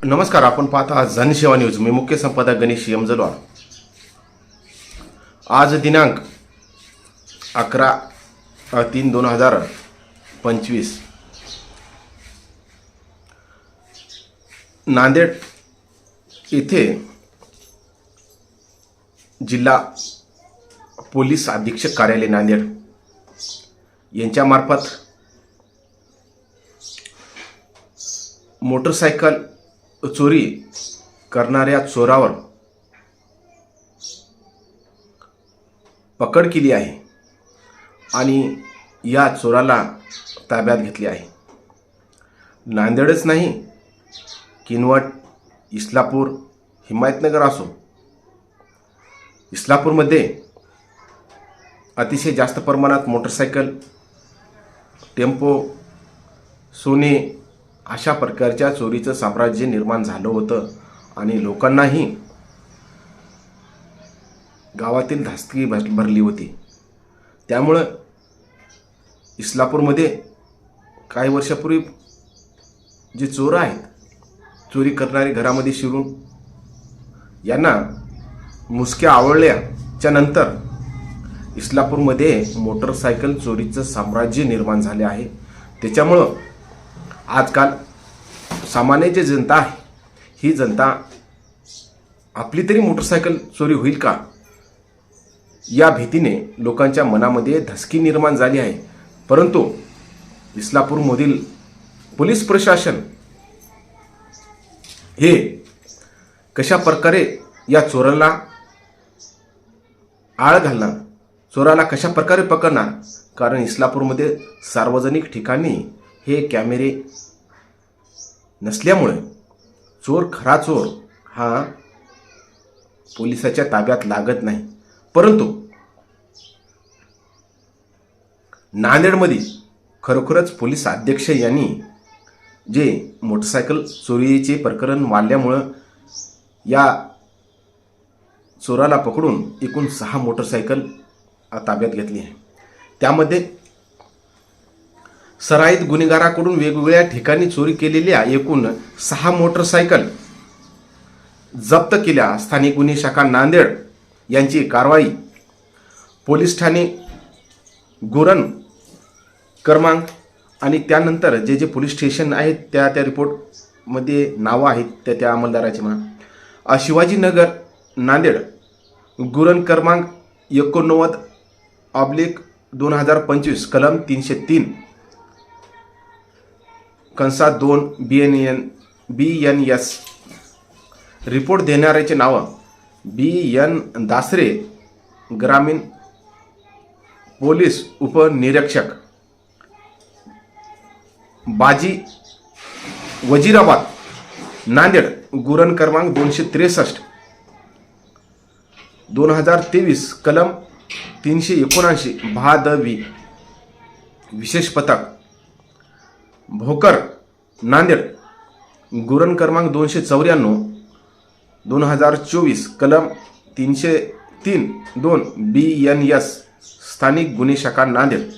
नमस्कार. आपण पाहता जनसेवा न्यूज. मी मुख्य संपादक गणेश यमजलवार. आज दिनांक 11/3/2025 नांदेड येथे जिल्हा पोलीस अधीक्षक कार्यालय नांदेड यांच्यामार्फत मोटरसायकल चोरी करणाऱ्या चोरावर पकड केली आहे आणि या चोराला ताब्यात घेतले आहे. नांदेडच नाही, किनवट, इस्लापूर, हिमायतनगर असो, इस्लापूरमध्ये अतिशय जास्त प्रमाणात मोटरसायकल, टेम्पो, सोने अशा प्रकारच्या चोरीचं साम्राज्य निर्माण झालं होतं आणि लोकांनाही गावातील धास्ती भरली होती. त्यामुळं इस्लापूरमध्ये काही वर्षापूर्वी जे चोर आहेत, चोरी करणारे घरामध्ये शिरून यांना मुसक्या आवळल्याच्या नंतर इस्लापूरमध्ये मोटरसायकल चोरीचं साम्राज्य निर्माण झाले आहे. त्याच्यामुळं आजकाल सामान्य जे जनता आहे, ही जनता आपली तरी मोटरसायकल चोरी होईल का या भीतीने लोकांच्या मनामध्ये धसकी निर्माण झाली आहे. परंतु इस्लापूरमधील पोलीस प्रशासन हे कशा प्रकारे या चोराला आळ घालणार, चोराला कशा प्रकारे पकडणार, कारण इस्लापूरमध्ये सार्वजनिक ठिकाणी हे कॅमेरे नसल्यामुळे खरा चोर हा पोलिसाच्या ताब्यात लागत नाही. परंतु नांदेडमध्ये खरोखरच पोलीस अध्यक्ष यांनी जे मोटरसायकल चोरीचे प्रकरण वाढल्यामुळं या चोराला पकडून एकूण 6 मोटरसायकल ताब्यात घेतली आहे. त्यामध्ये सराईत गुन्हेगाराकडून वेगवेगळ्या ठिकाणी चोरी केलेल्या एकूण 6 मोटरसायकल जप्त केल्या. स्थानिक गुन्हे शाखा नांदेड यांची कारवाई पोलीस ठाणे गुरण क्रमांक आणि त्यानंतर जे जे पोलीस स्टेशन आहेत त्या रिपोर्टमध्ये नावं आहेत त्या अंमलदाराची म्हणा. शिवाजीनगर नांदेड गुरण क्रमांक 89/2025 कलम 303 -2 BNS रिपोर्ट देणाऱ्याचे नाव BN दासरे, ग्रामीण पोलीस उपनिरीक्षक, बाजी वजीराबाद नांदेड गुरण क्रमांक 263 2023 कलम 379 भादवी विशेष पथक, भोकर नांदेड गुरण क्रमांक 294 2024 कलम 303-2 BNS स्थानिक गुन्हे शाखा नांदेड.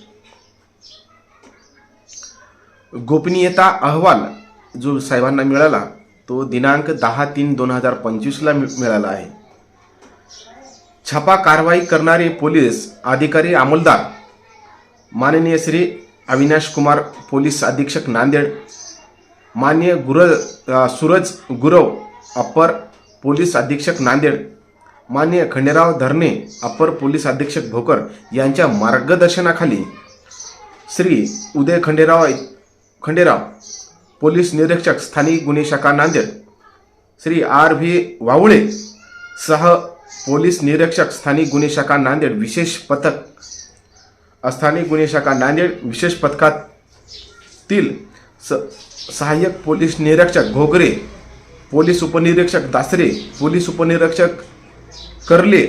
गोपनीयता अहवाल जो साहेबांना मिळाला तो दिनांक 10/3/2025 ला मिळाला आहे. छापा कारवाई करणारे पोलीस अधिकारी अंमलदार माननीय श्री अविनाश कुमार पोलीस अधीक्षक नांदेड, मान्य सूरज गुरव अप्पर पोलीस अधीक्षक नांदेड, मान्य खंडेराव धरणे अप्पर पोलीस अधीक्षक भोकर यांच्या मार्गदर्शनाखाली श्री उदय खंडेराव पोलीस निरीक्षक स्थानिक गुन्हे शाखा नांदेड, श्री RV वावळे सह पोलीस निरीक्षक स्थानिक गुन्हे शाखा नांदेड विशेष पथक, स्थानिक गुन्हे शाखा नांदेड विशेष पथकातील सहाय्यक पोलीस निरीक्षक घोगरे, पोलीस उपनिरीक्षक दासरे, पोलीस उपनिरीक्षक Karle,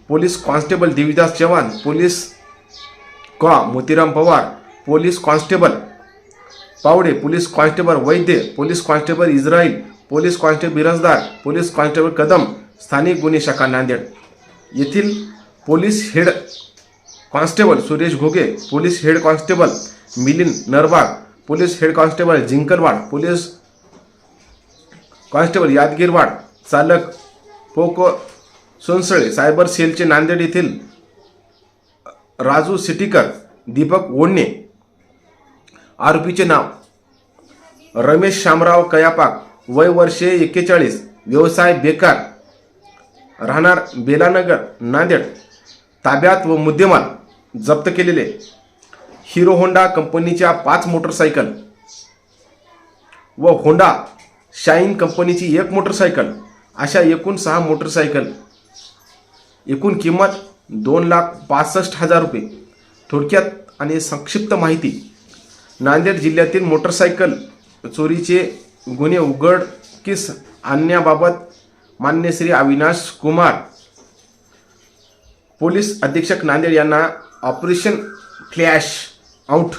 police constable Devidas Chavan, police Motiram Pawar, police constable Pawde, police constable Vaidya, police constable Israil, police constable Birajdar, police constable Kadam स्थानिक गुन्हे शाखा नांदेड येथील police head constable Suresh Ghoge, police head constable Milind Narwag, police head constable Jinkalwad, police constable Yadgirwad, चालक पोको सोनसळे, सायबर सेलचे नांदेड येथील राजू सिटीकर, दीपक ओढणे. आरोपीचे नाव रमेश शामराव कयापाक, वय वर्षे 41, व्यवसाय बेकार, राहणार बेलानगर नांदेड. ताब्यात व मुद्देमाल जप्त केलेले हिरो होंडा कंपनीच्या 5 मोटरसायकल व होंडा शाईन कंपनीची 1 मोटरसायकल, अशा एकूण 6 मोटरसायकल. एकूण किंमत 2,65,000 रुपये. थोडक्यात आणि संक्षिप्त माहिती. नांदेड जिल्ह्यातील मोटरसायकल चोरीचे गुन्हे उघडकीस आणण्याबाबत मान्य श्री अविनाश कुमार, पोलीस अधीक्षक नांदेड यांना ऑपरेशन फ्लॅश आउट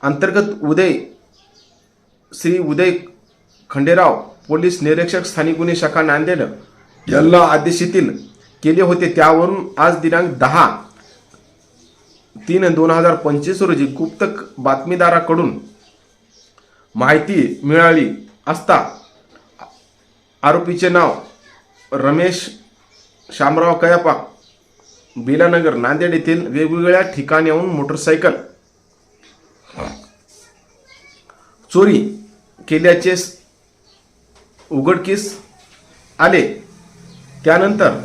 अंतर्गत श्री उदय खंडेराव, पोलीस निरीक्षक स्थानिक गुन्हे शाखा नांदेड यांना आदेशित केले होते. त्यावरून आज दिनांक 10/3/2025 रोजी गुप्त बातमीदाराकडून माहिती मिळाली असता आरोपीचे नाव रमेश शामराव कयापाक, बेलानगर नांदेड येथील वेगवेगळ्या ठिकाणाहून मोटरसायकल चोरी केल्याचे उघडकीस आले. त्यानंतर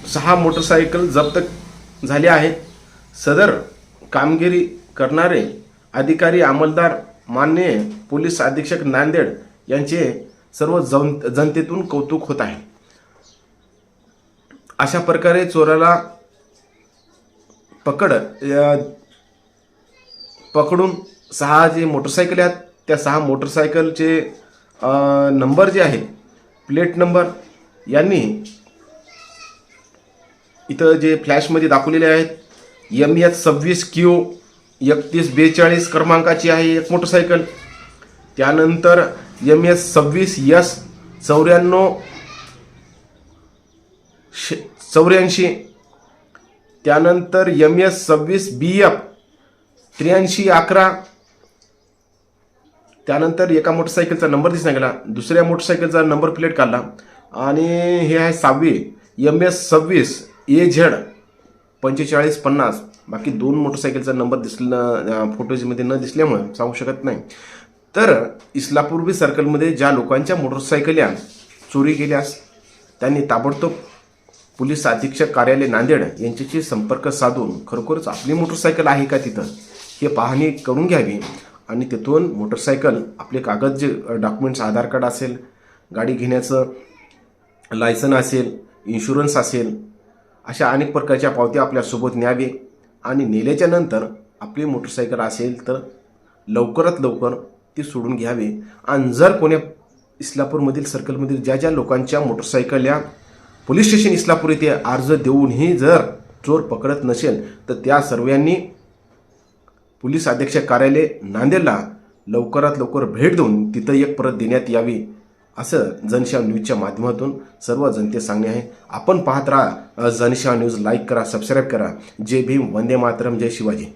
6 मोटरसायकल जप्त झाले आहेत. सदर कामगिरी करणारे अधिकारी अंमलदार माननीय पोलीस अधीक्षक नांदेड यांचे सर्व जनतेतून कौतुक होत आहे. अशा प्रकारे चोराला पकडून 6 जे मोटरसायकल आहेत त्या 6 मोटरसायकलचे नंबर जे आहे, प्लेट नंबर यांनी इथं जे फ्लॅशमध्ये दाखवलेले आहेत. MS26Q 3142 क्रमांकाची आहे 1 मोटरसायकल. त्यानंतर MS26S 9484. त्यानंतर MS26BF 8311. त्यानंतर एका मोटरसायकलचा नंबर दिसला गेला, दुसऱ्या मोटरसायकलचा नंबर प्लेट काढला आणि हे आहे 6वी MS26AZ 4550. बाकी 2 मोटरसायकलचा नंबर दिसला फोटोजमध्ये न दिसल्यामुळे सांगू शकत नाही. तर इस्लापूर सर्कलमध्ये ज्या लोकांच्या मोटरसायकल्या चोरी गेल्यास त्यांनी ताबडतोब पोलीस अधीक्षक कार्यालय नांदेड यांच्याशी संपर्क साधून खरोखरच आपली मोटरसायकल आहे का तिथं हे पाहणी करून घ्यावी आणि तिथून मोटरसायकल आपले कागद जे डॉक्युमेंट्स, आधार कार्ड असेल, गाडी घेण्याचं लायसन असेल, इन्शुरन्स असेल, अशा अनेक प्रकारच्या पावत्या आपल्यासोबत न्यावे आणि नेल्याच्या नंतर आपली मोटरसायकल असेल तर लवकरात लवकर ती सोडून घ्यावी. आणि जर कोण्या इस्लापूरमधील सर्कलमधील ज्या लोकांच्या मोटरसायकल या पोलीस स्टेशन इस्लापूर येथे अर्ज देऊनही जर चोर पकडत नसेल तर त्या सर्वांनी पोलीस अधीक्षक कार्यालय नांदेडला लवकरात लवकर भेट देऊन तिथं एक प्रत देण्यात यावी असं जनसेवा न्यूजच्या माध्यमातून सर्व जनते सांगणे आहे. आपण पाहत राहा जनसेवा न्यूज. लाईक करा, सबस्क्राईब करा. जय भीम, वंदे मातरम, जय शिवाजी.